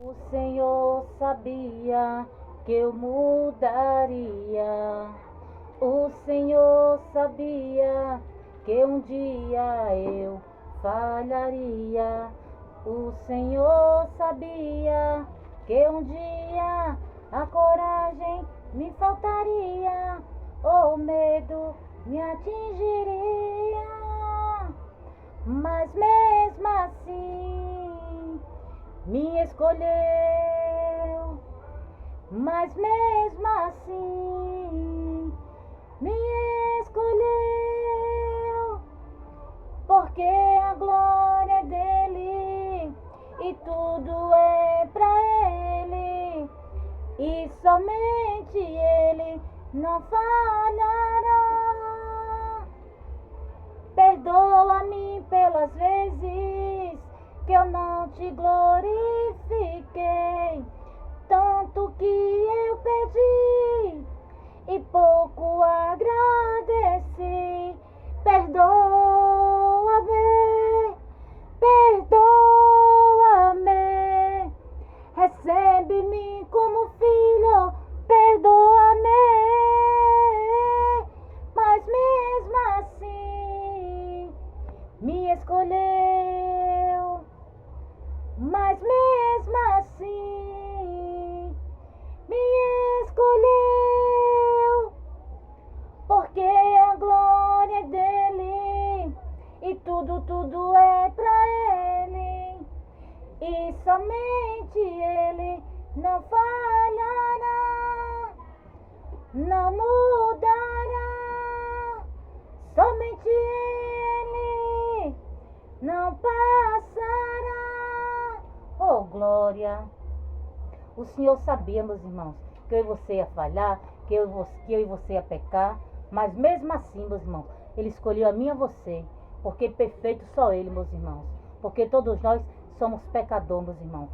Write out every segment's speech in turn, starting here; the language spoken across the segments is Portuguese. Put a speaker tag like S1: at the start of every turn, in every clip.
S1: O Senhor sabia que eu mudaria. O Senhor sabia que um dia eu falharia. O Senhor sabia que um dia a coragem me faltaria, ou o medo me atingiria. Mas mesmo assim me escolheu. Mas mesmo assim me escolheu, porque a glória é dele e tudo é pra ele, e somente ele não falhará. Perdoa-me pelas vezes que eu não te glorifiquei, tanto que eu pedi e pouco agradeci. Perdoa-me, perdoa-me, recebe-me como filho, perdoa-me. Mas mesmo assim me escolheu. Mas mesmo assim me escolheu, porque a glória é dele e tudo é pra ele, e somente ele não falhará, não mudará, somente ele não passará. Oh, glória! O Senhor sabia, meus irmãos, que eu e você ia falhar, que eu e você ia pecar, mas mesmo assim, meus irmãos, Ele escolheu a mim e a você, porque perfeito só Ele, meus irmãos, porque todos nós somos pecadores, meus irmãos,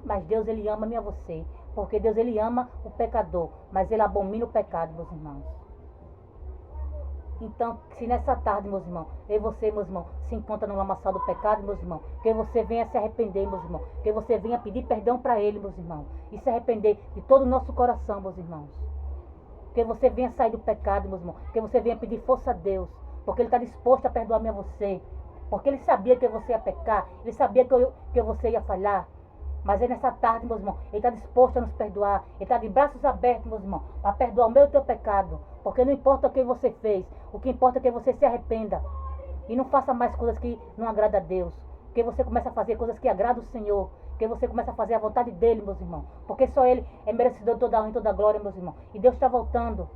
S1: mas Deus, Ele ama a mim e a você, porque Deus, Ele ama o pecador, mas Ele abomina o pecado, meus irmãos. Então, se nessa tarde, meus irmãos, eu e você, meus irmãos, se encontra no lamaçal do pecado, meus irmãos, que você venha se arrepender, meus irmãos, que você venha pedir perdão para Ele, meus irmãos, e se arrepender de todo o nosso coração, meus irmãos. Que você venha sair do pecado, meus irmãos, que você venha pedir força a Deus, porque Ele está disposto a perdoar-me a você, porque Ele sabia que você ia pecar, Ele sabia que você ia falhar. Mas é nessa tarde, meus irmãos, Ele está disposto a nos perdoar. Ele está de braços abertos, meus irmãos, para perdoar o meu e o teu pecado. Porque não importa o que você fez, o que importa é que você se arrependa. E não faça mais coisas que não agradam a Deus. Que você comece a fazer coisas que agradam o Senhor. Que você comece a fazer a vontade dEle, meus irmãos. Porque só Ele é merecedor de toda a honra e toda a glória, meus irmãos. E Deus está voltando.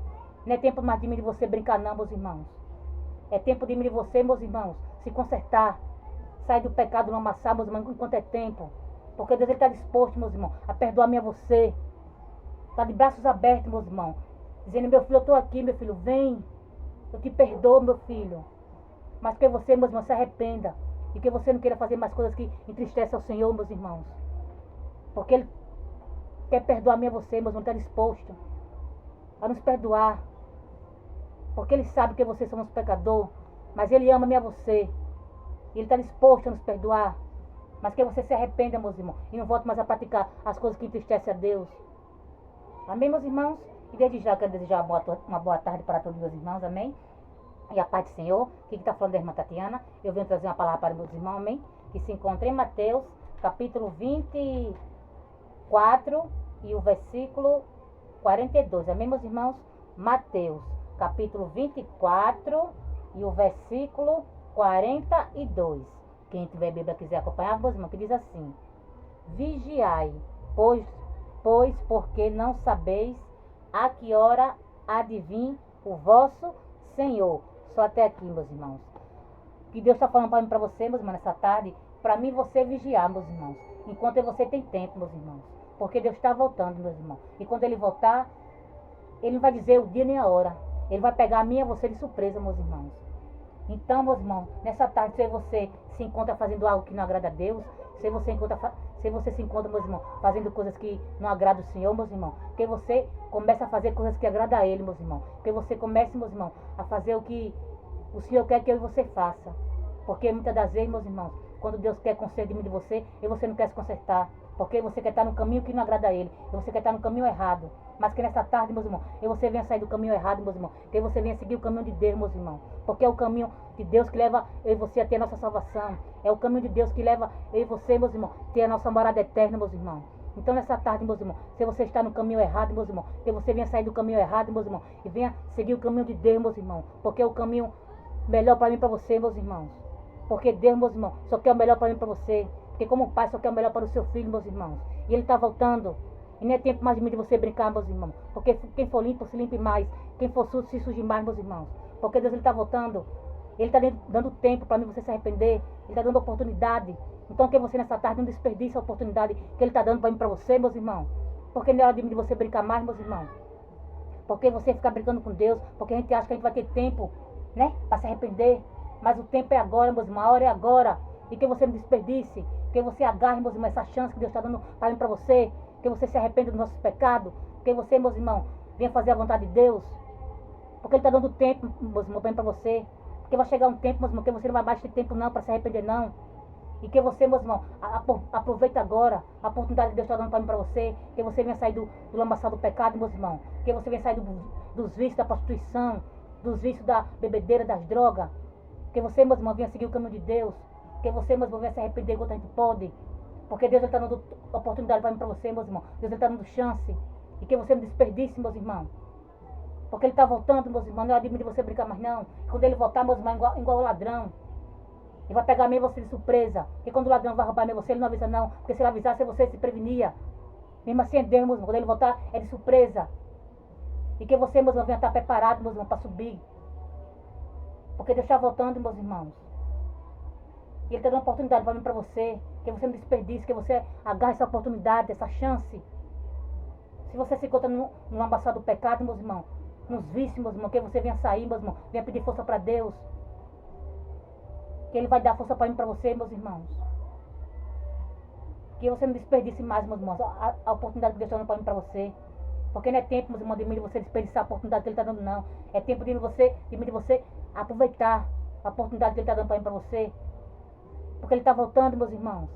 S1: Não é tempo mais de mim de você brincar não, meus irmãos. É tempo de mim de você, meus irmãos, se consertar. Sair do pecado, não amassar, meus irmãos, enquanto é tempo. Porque Deus está disposto, meus irmãos, a perdoar-me a você. Está de braços abertos, meus irmãos. Dizendo, meu filho, eu estou aqui, meu filho, vem. Eu te perdoo, meu filho. Mas que você, meus irmãos, se arrependa. E que você não queira fazer mais coisas que entristecem ao Senhor, meus irmãos. Porque Ele quer perdoar-me a você, meus irmãos, está disposto a nos perdoar. Porque Ele sabe que vocês somos pecadores. Mas Ele ama-me a você. E Ele está disposto a nos perdoar. Mas que você se arrependa, meus irmãos, e não volte mais a praticar as coisas que entristecem a Deus. Amém, meus irmãos? E desde já quero desejar uma boa tarde para todos os meus irmãos, amém? E a paz do Senhor, que está falando da irmã Tatiana, eu venho trazer uma palavra para os meus irmãos, amém? Que se encontra em Mateus, capítulo 24 e o versículo 42, amém, meus irmãos? Mateus, capítulo 24 e o versículo 42. Quem tiver Bíblia quiser acompanhar, meus irmãos, que diz assim: vigiai, pois porque não sabeis a que hora há de vir o vosso Senhor. Só até aqui, meus irmãos. Que Deus está falando para mim, para você, meus irmãos, nessa tarde, para mim você vigiar, meus irmãos, enquanto você tem tempo, meus irmãos. Porque Deus está voltando, meus irmãos. E quando Ele voltar, Ele não vai dizer o dia nem a hora. Ele vai pegar a minha e você de surpresa, meus irmãos. Então, meus irmãos, nessa tarde, se você se encontra fazendo algo que não agrada a Deus, se você se encontra, meus irmãos, fazendo coisas que não agradam o Senhor, meus irmãos, que você comece a fazer coisas que agradam a Ele, meus irmãos. Que você comece, meus irmãos, a fazer o que o Senhor quer que eu e você faça. Porque muitas das vezes, meus irmãos, quando Deus quer consertar de mim de você, e você não quer se consertar. Porque você quer estar no caminho que não agrada a Ele. E você quer estar no caminho errado. Mas que nessa tarde, meus irmãos, e você venha sair do caminho errado, meus irmãos. Que você venha seguir o caminho de Deus, meus irmãos. Porque é o caminho de Deus que leva eu e você a ter a nossa salvação. É o caminho de Deus que leva eu e você, meus irmãos, a ter a nossa morada eterna, meus irmãos. Então nessa tarde, meus irmãos, se você está no caminho errado, meus irmãos, que você venha sair do caminho errado, meus irmãos, e venha seguir o caminho de Deus, meus irmãos. Porque é o caminho melhor para mim e para você, meus irmãos. Porque Deus, meus irmãos, só quer o melhor para mim e para você. Porque como pai só quer o melhor para o seu filho, meus irmãos. E ele está voltando. E não é tempo mais de você brincar, meus irmãos. Porque quem for limpo, se limpe mais. Quem for sujo, se suje mais, meus irmãos. Porque Deus está voltando. Ele está dando tempo para mim você se arrepender. Ele está dando oportunidade. Então que você nessa tarde não desperdice a oportunidade que Ele está dando para mim e para você, meus irmãos. Porque não é hora de você brincar mais, meus irmãos. Porque você ficar brincando com Deus. Porque a gente acha que a gente vai ter tempo, né? Para se arrepender. Mas o tempo é agora, meus irmãos. A hora é agora. E que você não desperdice. Que você agarre, meus irmãos, essa chance que Deus está dando para mim e para você. Que você se arrependa dos nossos pecados. Que você, meus irmãos, venha fazer a vontade de Deus. Porque Ele está dando tempo, meus irmãos, para mim e para você. Porque vai chegar um tempo, meus irmãos, que você não vai mais ter tempo não para se arrepender não. E que você, meus irmãos, aproveita agora a oportunidade que Deus está dando para mim e para você. Que você venha sair do lamaçal do pecado, meus irmãos. Que você venha sair dos vícios da prostituição, dos vícios da bebedeira, das drogas. Que você, meus irmãos, venha seguir o caminho de Deus. Que você, meus irmãos, venha se arrepender enquanto a gente pode. Porque Deus está dando oportunidade para mim e para você, meus irmãos. Deus está dando chance. E que você não desperdice, meus irmãos. Porque Ele está voltando, meus irmãos. Não é hora de você brincar mais não. Quando Ele voltar, meus irmãos, igual o ladrão. Ele vai pegar mesmo você de surpresa. E quando o ladrão vai roubar mesmo você, ele não avisa não. Porque se ele avisasse, você se prevenia. Mesmo assim é Deus, meus irmãos. Quando Ele voltar, é de surpresa. E que você, meus irmãos, venha estar preparado, meus irmãos, para subir. Porque Deus está voltando, meus irmãos. E Ele está dando oportunidade para mim e para você. Que você não desperdice, que você agarre essa oportunidade, essa chance. Se você se encontra no lamaçal do pecado, meus irmãos, nos vícios, meus irmãos, que você venha sair, meus irmãos, venha pedir força para Deus. Que Ele vai dar força para mim e para você, meus irmãos. Que você não desperdice mais, meus irmãos, a oportunidade que Deus está dando para mim e para você. Porque não é tempo, meus irmãos, de mim de você desperdiçar a oportunidade que Ele está dando, não. É tempo de mim de você aproveitar a oportunidade que Ele está dando para mim e para você. Porque Ele está voltando, meus irmãos.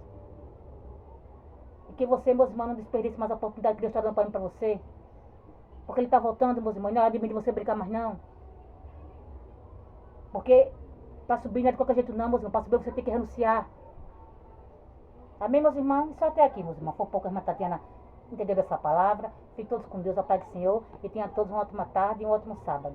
S1: E que você, meus irmãos, não desperdice mais a oportunidade que Deus está dando para mim e para você. Porque Ele está voltando, meus irmãos. Não é hora de mim de você brincar mais, não. Porque para subir não é de qualquer jeito, não, meus irmãos. Para subir você tem que renunciar. Amém, meus irmãos? Só até aqui, meus irmãos. Foi pouco a irmã Tatiana entendeu essa palavra. Fiquem todos com Deus, a paz do Senhor. E tenham todos uma ótima tarde e um ótimo sábado.